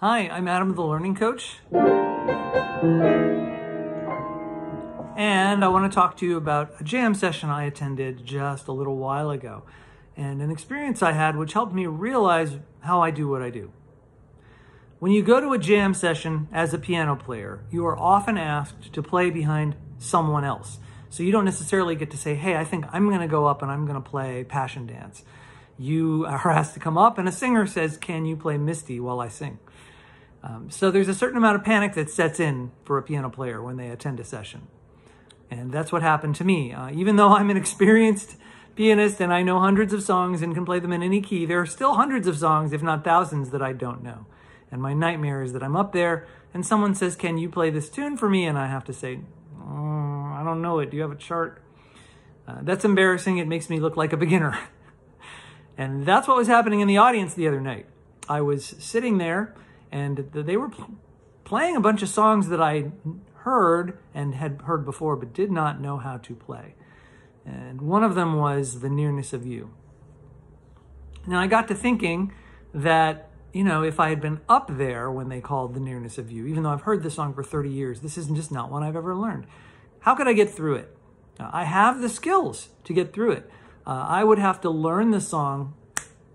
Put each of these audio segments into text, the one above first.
Hi, I'm Adam the Learning Coach, and I want to talk to you about a jam session I attended just a little while ago, and an experience I had which helped me realize how I do what I do. When you go to a jam session as a piano player, you are often asked to play behind someone else. So you don't necessarily get to say, hey, I think I'm going to go up and I'm going to play Passion Dance. You are asked to come up and a singer says, can you play Misty while I sing? So there's a certain amount of panic that sets in for a piano player when they attend a session. And that's what happened to me. Even though I'm an experienced pianist and I know hundreds of songs and can play them in any key, there are still hundreds of songs, if not thousands, that I don't know. And my nightmare is that I'm up there and someone says, can you play this tune for me? And I have to say, I don't know it. Do you have a chart? That's embarrassing. It makes me look like a beginner. And that's what was happening in the audience the other night. I was sitting there and they were playing a bunch of songs that I heard and had heard before, but did not know how to play. And one of them was The Nearness of You. Now I got to thinking that, if I had been up there when they called The Nearness of You, even though I've heard this song for 30 years, this is just not one I've ever learned. How could I get through it? I have the skills to get through it. I would have to learn the song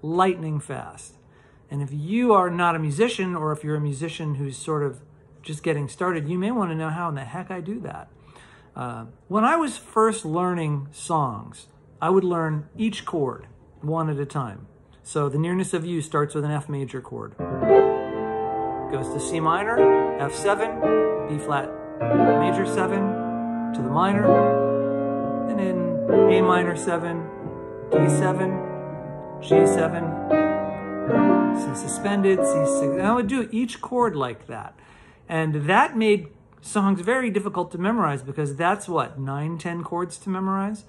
lightning fast. And if you are not a musician, or if you're a musician who's sort of just getting started, you may want to know how in the heck I do that. When I was first learning songs, I would learn each chord one at a time. So The Nearness of You starts with an F major chord. Goes to C minor, F7, B flat major 7, to the minor, and then A minor 7, D7, G7, C suspended, C6. And I would do each chord like that. And that made songs very difficult to memorize because that's what, 9, 10 chords to memorize?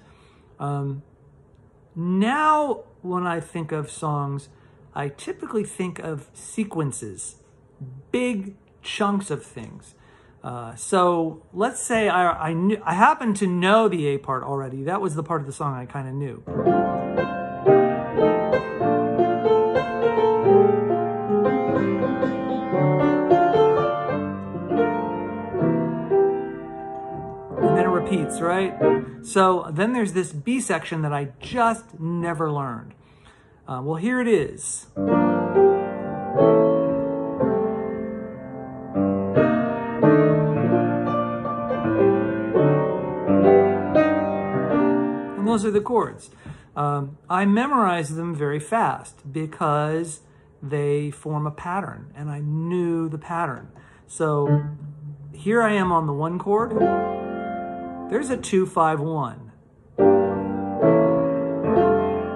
Now, when I think of songs, I typically think of sequences, big chunks of things. So let's say I happen to know the A part already. That was the part of the song I kind of knew. And then it repeats, right? So then there's this B section that I just never learned. Well, here it is. And those are the chords. I memorized them very fast because they form a pattern, and I knew the pattern. So here I am on the 1 chord. There's a 2-5-1.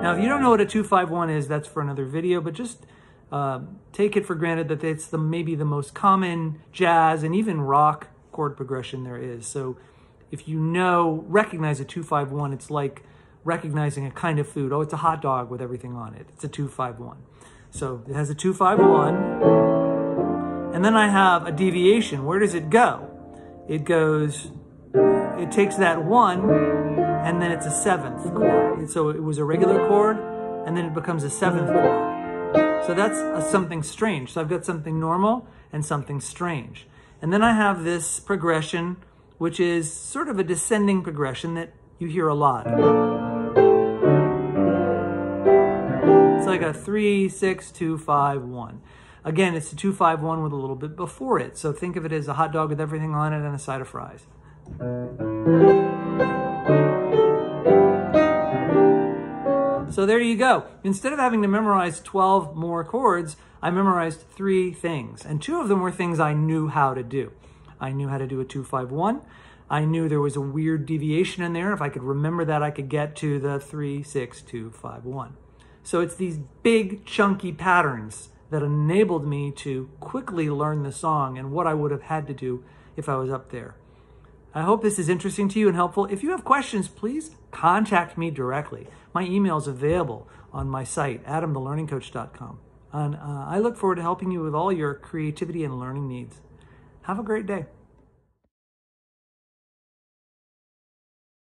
Now, if you don't know what a 2-5-1 is, that's for another video, but just take it for granted that it's maybe the most common jazz and even rock chord progression there is. So if you recognize a 2-5-1, it's like recognizing a kind of food. Oh, it's a hot dog with everything on it. It's a 2-5-1. So it has a 2-5-1. And then I have a deviation. Where does it go? It takes that 1, and then it's a 7th chord. So it was a regular chord, and then it becomes a 7th chord. So that's something strange. So I've got something normal and something strange. And then I have this progression, which is sort of a descending progression that you hear a lot. It's like a 3-6-2-5-1. Again, it's a 2-5-1 with a little bit before it. So think of it as a hot dog with everything on it and a side of fries. So there you go. Instead of having to memorize 12 more chords, I memorized 3 things. And 2 of them were things I knew how to do. I knew how to do a 2-5-1. I knew there was a weird deviation in there. If I could remember that, I could get to the 3-6-2-5-1. So it's these big, chunky patterns that enabled me to quickly learn the song and what I would have had to do if I was up there. I hope this is interesting to you and helpful. If you have questions, please contact me directly. My email is available on my site, adamthelearningcoach.com. And I look forward to helping you with all your creativity and learning needs. Have a great day.